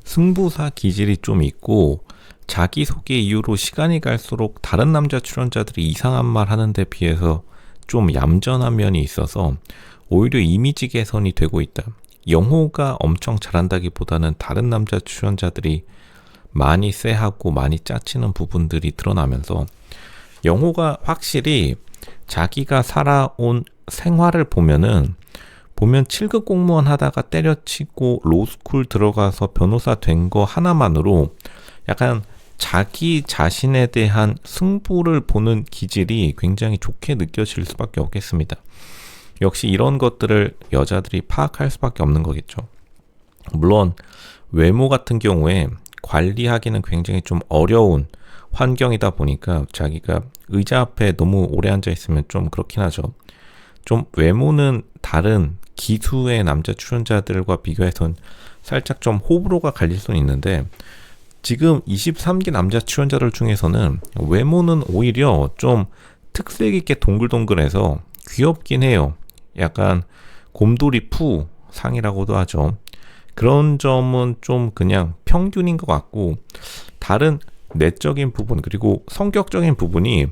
승부사 기질이 좀 있고 자기소개 이후로 시간이 갈수록 다른 남자 출연자들이 이상한 말 하는 데 비해서 좀 얌전한 면이 있어서 오히려 이미지 개선이 되고 있다. 영호가 엄청 잘한다기보다는 다른 남자 출연자들이 많이 쎄하고 많이 짜치는 부분들이 드러나면서 영호가 확실히 자기가 살아온 생활을 보면 7급 공무원 하다가 때려치고 로스쿨 들어가서 변호사 된 거 하나만으로 약간 자기 자신에 대한 승부를 보는 기질이 굉장히 좋게 느껴질 수밖에 없겠습니다. 역시 이런 것들을 여자들이 파악할 수밖에 없는 거겠죠. 물론 외모 같은 경우에 관리하기는 굉장히 좀 어려운 환경이다 보니까 자기가 의자 앞에 너무 오래 앉아 있으면 좀 그렇긴 하죠. 좀 외모는 다른 기수의 남자 출연자들과 비교해선 살짝 좀 호불호가 갈릴 수는 있는데 지금 23기 남자 출연자들 중에서는 외모는 오히려 좀 특색 있게 동글동글해서 귀엽긴 해요. 약간 곰돌이 푸 상이라고도 하죠. 그런 점은 좀 그냥 평균인 것 같고 다른 내적인 부분 그리고 성격적인 부분이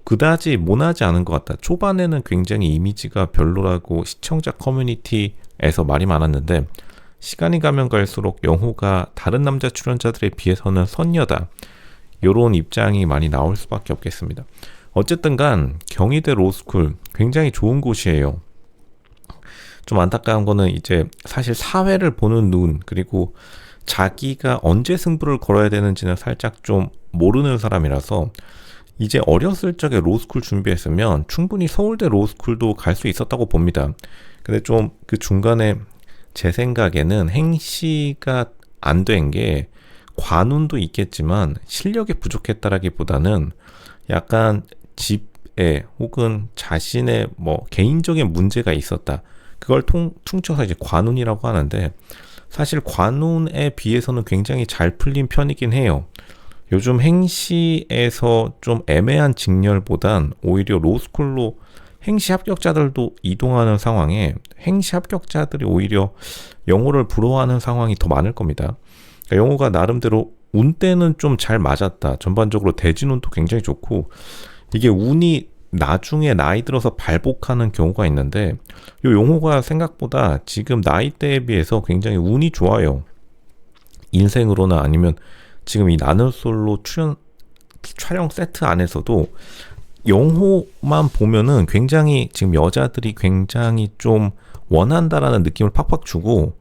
그다지 모나지 않은 것 같다. 초반에는 굉장히 이미지가 별로라고 시청자 커뮤니티에서 말이 많았는데 시간이 가면 갈수록 영호가 다른 남자 출연자들에 비해서는 선녀다. 이런 입장이 많이 나올 수밖에 없겠습니다. 어쨌든 간 경희대 로스쿨 굉장히 좋은 곳이에요. 좀 안타까운 거는 이제 사실 사회를 보는 눈 그리고 자기가 언제 승부를 걸어야 되는지는 살짝 좀 모르는 사람이라서 이제 어렸을 적에 로스쿨 준비했으면 충분히 서울대 로스쿨도 갈 수 있었다고 봅니다. 근데 좀 그 중간에 제 생각에는 행시가 안 된 게 관운도 있겠지만 실력이 부족했다라기보다는 약간 집에 혹은 자신의 뭐 개인적인 문제가 있었다. 그걸 퉁쳐서 이제 관운이라고 하는데 사실 관운에 비해서는 굉장히 잘 풀린 편이긴 해요. 요즘 행시에서 좀 애매한 직렬보단 오히려 로스쿨로 행시 합격자들도 이동하는 상황에 행시 합격자들이 오히려 영호를 부러워하는 상황이 더 많을 겁니다. 그러니까 영호가 나름대로 운때는 좀 잘 맞았다. 전반적으로 대진운도 굉장히 좋고 이게 운이 나중에 나이 들어서 발복하는 경우가 있는데 요 영호가 생각보다 지금 나이대에 비해서 굉장히 운이 좋아요. 인생으로나 아니면 지금 이 나눗솔로 촬영 세트 안에서도 영호만 보면은 굉장히 지금 여자들이 굉장히 좀 원한다라는 느낌을 팍팍 주고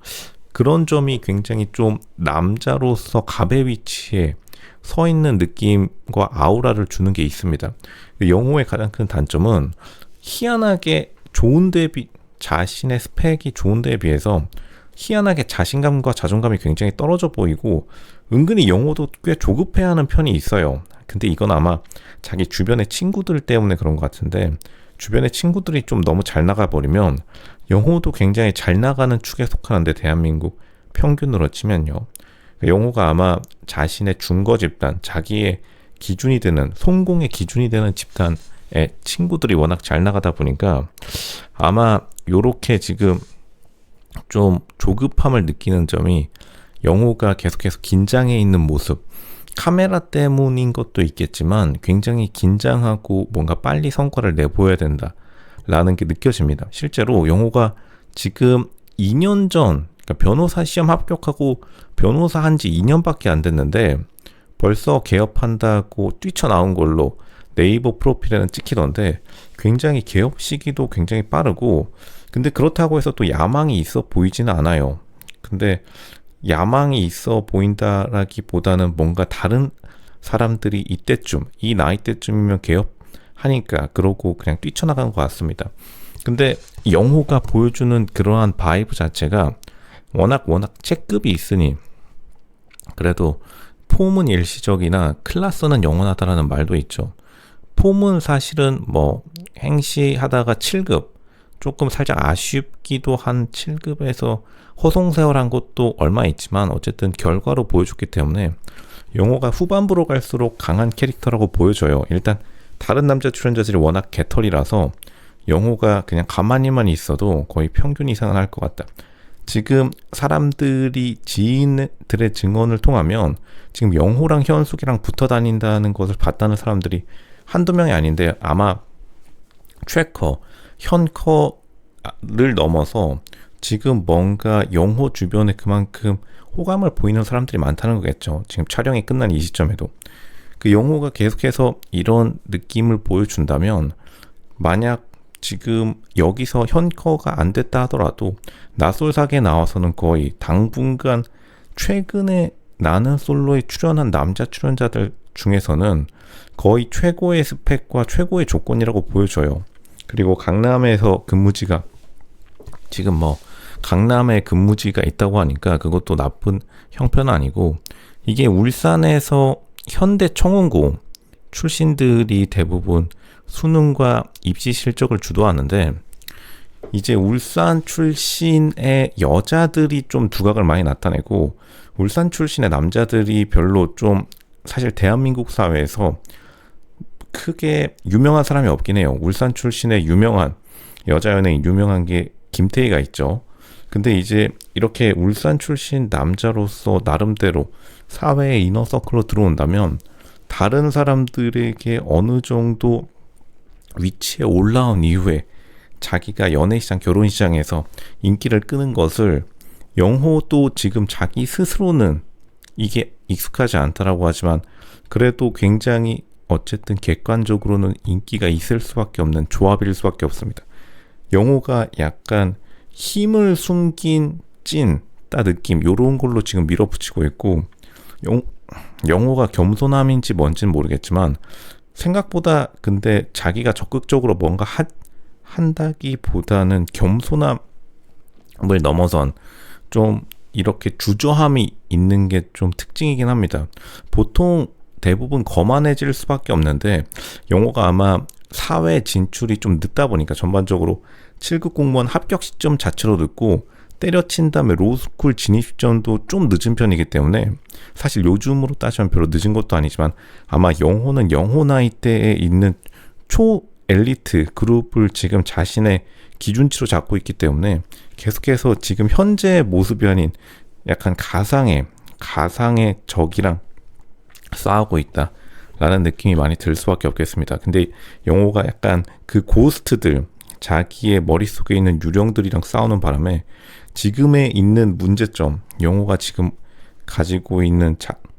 그런 점이 굉장히 좀 남자로서 갑의 위치에 서 있는 느낌과 아우라를 주는 게 있습니다. 영호의 가장 큰 단점은 희한하게 좋은 데에 자신의 스펙이 좋은 데에 비해서 희한하게 자신감과 자존감이 굉장히 떨어져 보이고 은근히 영호도 꽤 조급해하는 편이 있어요. 근데 이건 아마 자기 주변의 친구들 때문에 그런 것 같은데 주변의 친구들이 좀 너무 잘 나가버리면 영호도 굉장히 잘 나가는 축에 속하는데 대한민국 평균으로 치면요. 영호가 아마 자신의 중거 집단, 자기의 기준이 되는 성공의 기준이 되는 집단의 친구들이 워낙 잘 나가다 보니까 아마 요렇게 지금 좀 조급함을 느끼는 점이 영호가 계속해서 긴장해 있는 모습 카메라 때문인 것도 있겠지만 굉장히 긴장하고 뭔가 빨리 성과를 내보여야 된다 라는 게 느껴집니다. 실제로 영호가 지금 2년 전 그러니까 변호사 시험 합격하고 변호사 한지 2년밖에 안 됐는데 벌써 개업한다고 뛰쳐나온 걸로 네이버 프로필에는 찍히던데 굉장히 개업 시기도 굉장히 빠르고 근데 그렇다고 해서 또 야망이 있어 보이지는 않아요. 근데 야망이 있어 보인다라기보다는 뭔가 다른 사람들이 이때쯤 이 나이 때쯤이면 개업하니까 그러고 그냥 뛰쳐나간 것 같습니다. 근데 영호가 보여주는 그러한 바이브 자체가 워낙 체급이 있으니 그래도 폼은 일시적이나 클래스는 영원하다라는 말도 있죠. 폼은 사실은 뭐 행시하다가 7급 조금 살짝 아쉽기도 한 7급에서 허송세월한 것도 얼마 있지만 어쨌든 결과로 보여줬기 때문에 영호가 후반부로 갈수록 강한 캐릭터라고 보여져요. 일단 다른 남자 출연자들이 워낙 개털이라서 영호가 그냥 가만히만 있어도 거의 평균 이상은 할 것 같다. 지금 사람들이 지인들의 증언을 통하면 지금 영호랑 현숙이랑 붙어 다닌다는 것을 봤다는 사람들이 한두 명이 아닌데 아마 최커, 현커를 넘어서 지금 뭔가 영호 주변에 그만큼 호감을 보이는 사람들이 많다는 거겠죠. 지금 촬영이 끝난 이 시점에도. 그 영호가 계속해서 이런 느낌을 보여준다면 만약 지금 여기서 현커가 안 됐다 하더라도 나솔사계에 나와서는 거의 당분간 최근에 나는 솔로에 출연한 남자 출연자들 중에서는 거의 최고의 스펙과 최고의 조건이라고 보여져요. 그리고 강남에서 근무지가 지금 뭐 강남에 근무지가 있다고 하니까 그것도 나쁜 형편은 아니고 이게 울산에서 현대 청운고 출신들이 대부분 수능과 입시 실적을 주도하는데 이제 울산 출신의 여자들이 좀 두각을 많이 나타내고 울산 출신의 남자들이 별로 좀 사실 대한민국 사회에서 크게 유명한 사람이 없긴 해요. 울산 출신의 유명한 여자 연예인 유명한 게 김태희가 있죠. 근데 이제 이렇게 울산 출신 남자로서 나름대로 사회의 이너서클로 들어온다면 다른 사람들에게 어느 정도 위치에 올라온 이후에 자기가 연애시장, 결혼시장에서 인기를 끄는 것을 영호도 지금 자기 스스로는 이게 익숙하지 않다라고 하지만 그래도 굉장히 어쨌든 객관적으로는 인기가 있을 수밖에 없는 조합일 수밖에 없습니다. 영호가 약간 힘을 숨긴 찐, 따 느낌 요런 걸로 지금 밀어붙이고 있고 영호가 겸손함인지 뭔지는 모르겠지만 생각보다 근데 자기가 적극적으로 뭔가 한다기보다는 겸손함을 넘어선 좀 이렇게 주저함이 있는 게 좀 특징이긴 합니다. 보통 대부분 거만해질 수밖에 없는데 영호가 아마 사회 진출이 좀 늦다 보니까 전반적으로 7급 공무원 합격 시점 자체로 늦고 때려친 다음에 로스쿨 진입 시점도 좀 늦은 편이기 때문에 사실 요즘으로 따지면 별로 늦은 것도 아니지만 아마 영호는 영호 나이대에 있는 초 엘리트 그룹을 지금 자신의 기준치로 잡고 있기 때문에 계속해서 지금 현재의 모습이 아닌 약간 가상의 적이랑 싸우고 있다라는 느낌이 많이 들 수밖에 없겠습니다. 근데 영호가 약간 그 고스트들 자기의 머릿속에 있는 유령들이랑 싸우는 바람에 지금에 있는 문제점, 영호가 지금 가지고 있는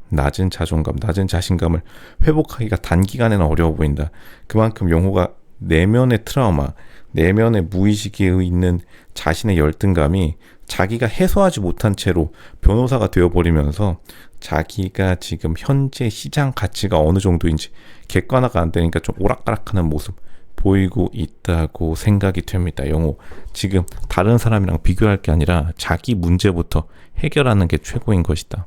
낮은 자존감, 낮은 자신감을 회복하기가 단기간에는 어려워 보인다. 그만큼 영호가 내면의 트라우마, 내면의 무의식에 있는 자신의 열등감이 자기가 해소하지 못한 채로 변호사가 되어버리면서 자기가 지금 현재 시장 가치가 어느 정도인지 객관화가 안 되니까 좀 오락가락하는 모습 보이고 있다고 생각이 됩니다. 영호 지금 다른 사람이랑 비교할 게 아니라 자기 문제부터 해결하는 게 최고인 것이다.